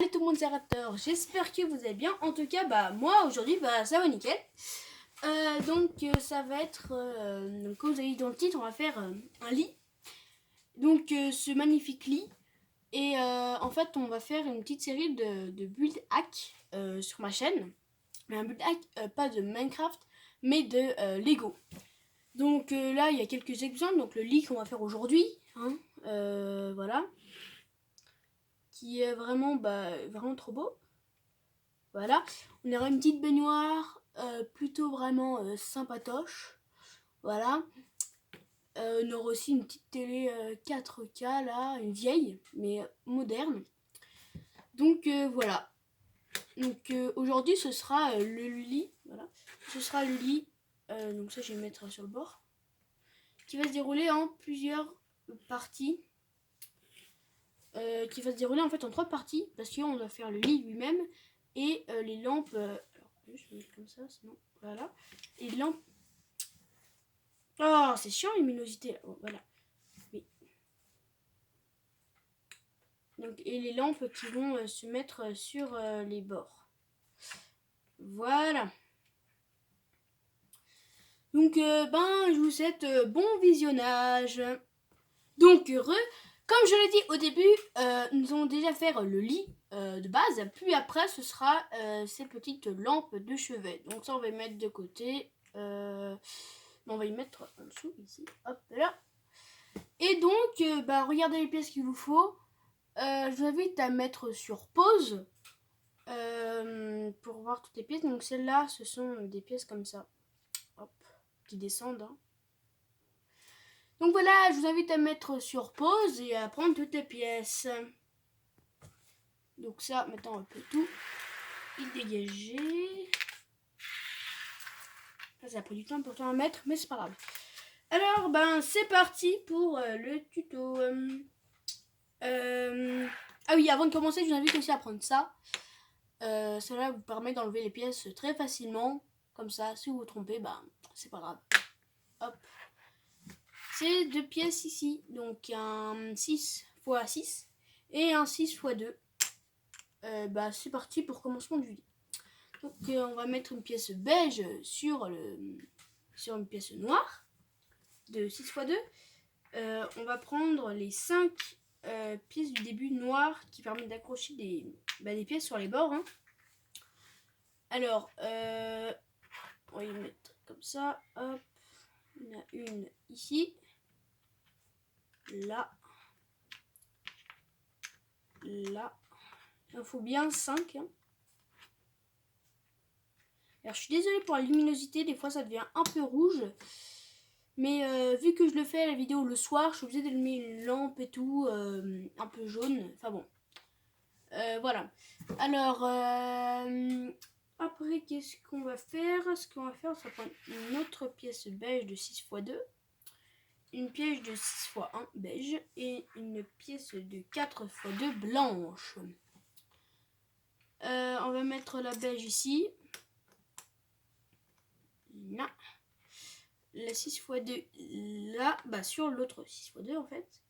Salut tout le monde, c'est Raptor. J'espère que vous allez bien. En tout cas, moi aujourd'hui, ça va nickel. Ça va être, comme vous avez dit dans le titre, on va faire un lit. Ce magnifique lit. Et en fait, on va faire une petite série de build hack sur ma chaîne. Mais un build hack, pas de Minecraft, mais de Lego. Là, il y a quelques exemples. Donc le lit qu'on va faire aujourd'hui, hein, voilà, qui est vraiment trop beau. Voilà, on aura une petite baignoire plutôt vraiment sympatoche. Voilà. On aura aussi une petite télé 4K là, une vieille mais moderne. Voilà. Aujourd'hui ce sera le lit. Voilà. Ce sera le lit. Donc ça je vais le mettre sur le bord. Qui va se dérouler en plusieurs parties. Qui va se dérouler en fait en 3 parties. Parce qu'on va faire le lit lui-même. Et les lampes. Alors je vais mettre comme ça, sinon. Voilà. Et lampes. Oh, c'est chiant, luminosité. Oh, voilà. Oui. Et les lampes qui vont se mettre sur les bords. Voilà. Je vous souhaite bon visionnage. Comme je l'ai dit au début, nous allons déjà faire le lit de base. Puis après, ce sera ces petites lampes de chevet. Donc ça, on va les mettre de côté. On va y mettre en dessous, ici. Hop, là. Et regardez les pièces qu'il vous faut. Je vous invite à mettre sur pause pour voir toutes les pièces. Donc celles-là, ce sont des pièces comme ça. Hop, qui descendent. Hein. Donc voilà, je vous invite à mettre sur pause et à prendre toutes les pièces. Donc ça, maintenant on peut tout y dégager. Ça a pris du temps pourtant à mettre, mais c'est pas grave. Alors, c'est parti pour le tuto. Ah oui, avant de commencer, je vous invite aussi à prendre ça. Cela vous permet d'enlever les pièces très facilement. Comme ça, si vous vous trompez, c'est pas grave. Hop. C'est 2 pièces ici. Donc un 6 x 6 et un 6 x 2. C'est parti pour commencement du lit. Donc on va mettre une pièce beige sur une pièce noire de 6 x 2. On va prendre les 5 pièces du début noires qui permettent d'accrocher des pièces sur les bords. Hein. Alors, on va y mettre comme ça. Hop. Il y en a une ici. Là. Là. Il en faut bien 5. Hein. Alors, je suis désolée pour la luminosité. Des fois, ça devient un peu rouge. Mais vu que je le fais la vidéo le soir, je suis obligée d'allumer une lampe et tout. Un peu jaune. Enfin bon. Voilà. Alors, après, qu'est-ce qu'on va faire? Ce qu'on va faire, c'est prendre une autre pièce beige de 6 x 2, une pièce de 6 x 1 beige et une pièce de 4 x 2 blanche. On va mettre la beige ici. Là. La 6 x 2 là, sur l'autre 6 x 2 en fait.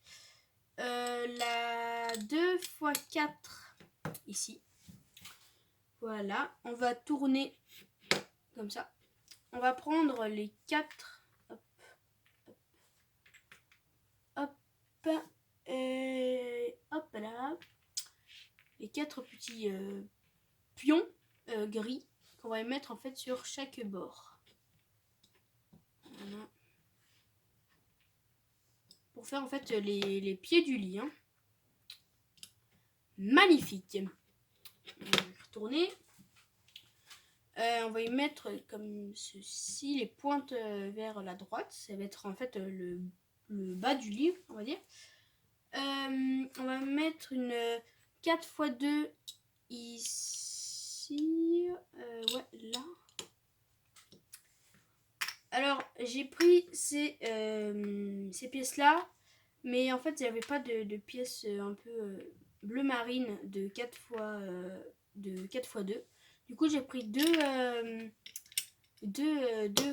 La 2 x 4 ici. Voilà, on va tourner comme ça. On va prendre les 4. Hop, hop, hop, et hop là. Les 4 petits pions gris qu'on va mettre en fait sur chaque bord. Voilà. Pour faire en fait les pieds du lit. Hein. Magnifique. On va retourner. On va y mettre comme ceci les pointes vers la droite. Ça va être en fait le bas du livre, on va dire. On va mettre une 4 x 2 ici. Ouais, là. Alors, j'ai pris ces pièces-là. Mais en fait, il n'y avait pas de pièces un peu bleu marine de 4 x 2. Du coup, j'ai pris 2 x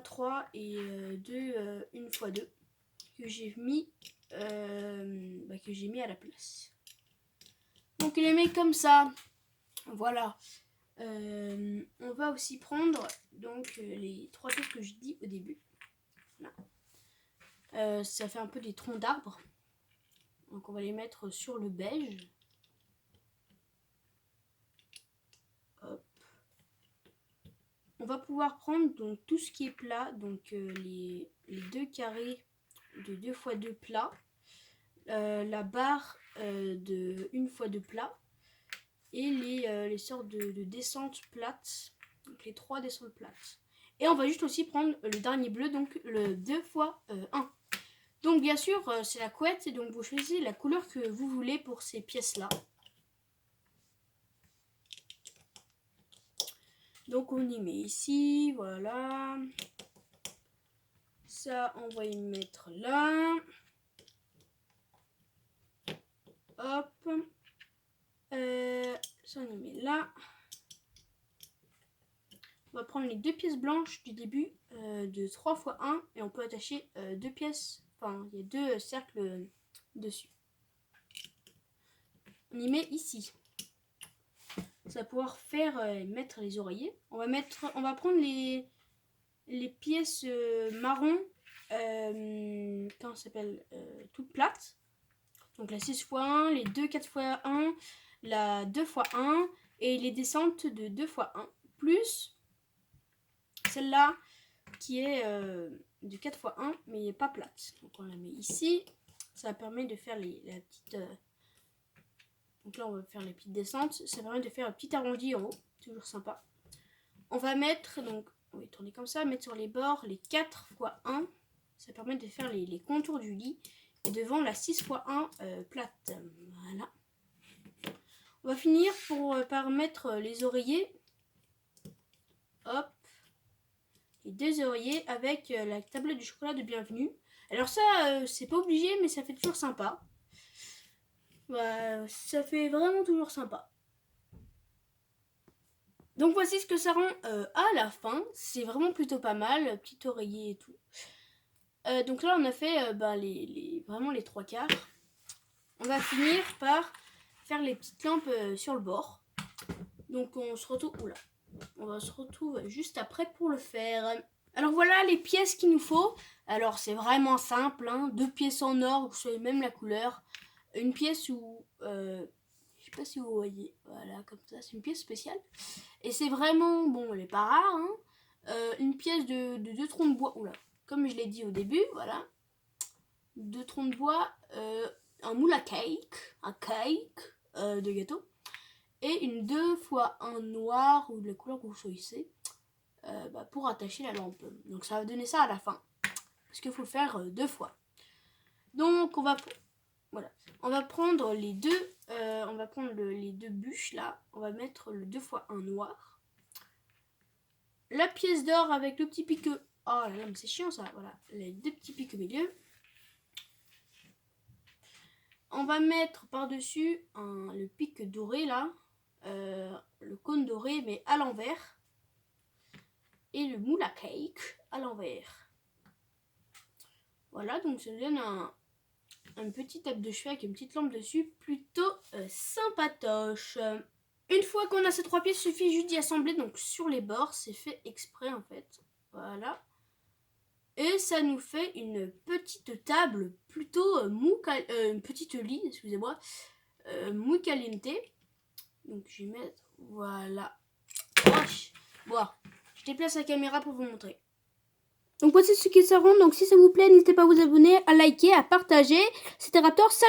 3 et 1 x 2 que j'ai mis à la place. Donc il les met comme ça. Voilà. On va aussi prendre donc les 3 pièces que je dis au début. Voilà. Ça fait un peu des troncs d'arbres. Donc on va les mettre sur le beige. Hop. On va pouvoir prendre donc tout ce qui est plat, donc les 2 carrés de 2 x 2 plats, la barre de 1 x 2 plats et les sortes de descentes plates, donc les 3 descentes plates. Et on va juste aussi prendre le dernier bleu, donc le 2 x 1. Donc bien sûr c'est la couette, et donc vous choisissez la couleur que vous voulez pour ces pièces là. Donc on y met ici, voilà. Ça on va y mettre là. Hop. Ça on y met là. On va prendre les 2 pièces blanches du début de 3 x 1 et on peut attacher 2 pièces, enfin il y a 2 cercles dessus. On y met ici. Ça va pouvoir faire mettre les oreillers. On va prendre les pièces marron, comment ça s'appelle, toutes plates. Donc la 6 x 1, les 2 4 x 1, la 2 x 1 et les descentes de 2 x 1 plus celle-là qui est de 4 x 1 mais pas plate. Donc on la met ici. Ça permet de faire la petite... donc là on va faire les petites descentes. Ça permet de faire un petit arrondi en haut. Toujours sympa. On va mettre, donc on va tourner comme ça, mettre sur les bords les 4 x 1. Ça permet de faire les contours du lit. Et devant la 6 x 1 plate. Voilà. On va finir par mettre les oreillers. Hop. Les 2 oreillers avec la tablette du chocolat de bienvenue. Alors ça, c'est pas obligé, mais ça fait toujours sympa. Ça fait vraiment toujours sympa. Donc voici ce que ça rend à la fin. C'est vraiment plutôt pas mal, petit oreiller et tout. Donc là on a fait vraiment les 3 quarts. On va finir par faire les petites lampes sur le bord. Donc on se retrouve juste après pour le faire. Alors voilà les pièces qu'il nous faut. Alors c'est vraiment simple, hein. 2 pièces en or, vous savez même la couleur. Une pièce où, je sais pas si vous voyez, voilà comme ça, c'est une pièce spéciale. Et c'est vraiment, bon elle est pas rare, hein. Une pièce de 2 troncs de bois, oula, comme je l'ai dit au début, voilà. 2 troncs de bois, un moule à cake, de gâteau. Et une 2 x 1 noir ou de la couleur que vous choisissez pour attacher la lampe. Donc ça va donner ça à la fin. Parce qu'il faut le faire 2 fois. Donc on va prendre les deux. On va prendre les 2 bûches là. On va mettre le 2 x 1 noir. La pièce d'or avec le petit pic. Oh là là, mais c'est chiant ça. Voilà, les 2 petits pics au milieu. On va mettre par-dessus le pic doré là. Le cône doré mais à l'envers. Et le moule à cake à l'envers. Voilà, donc ça donne un petit tape de cheveux avec une petite lampe dessus, plutôt sympatoche. Une fois qu'on a ces 3 pièces, il suffit juste d'y assembler, donc sur les bords, c'est fait exprès en fait. Voilà. Et ça nous fait une petite table plutôt une petite lit, excusez-moi, muy caliente. Donc je vais mettre, voilà. Bon, je déplace la caméra pour vous montrer. Donc voici ce qui ça rend. Donc si ça vous plaît, n'hésitez pas à vous abonner, à liker, à partager. C'était Raptor. Salut!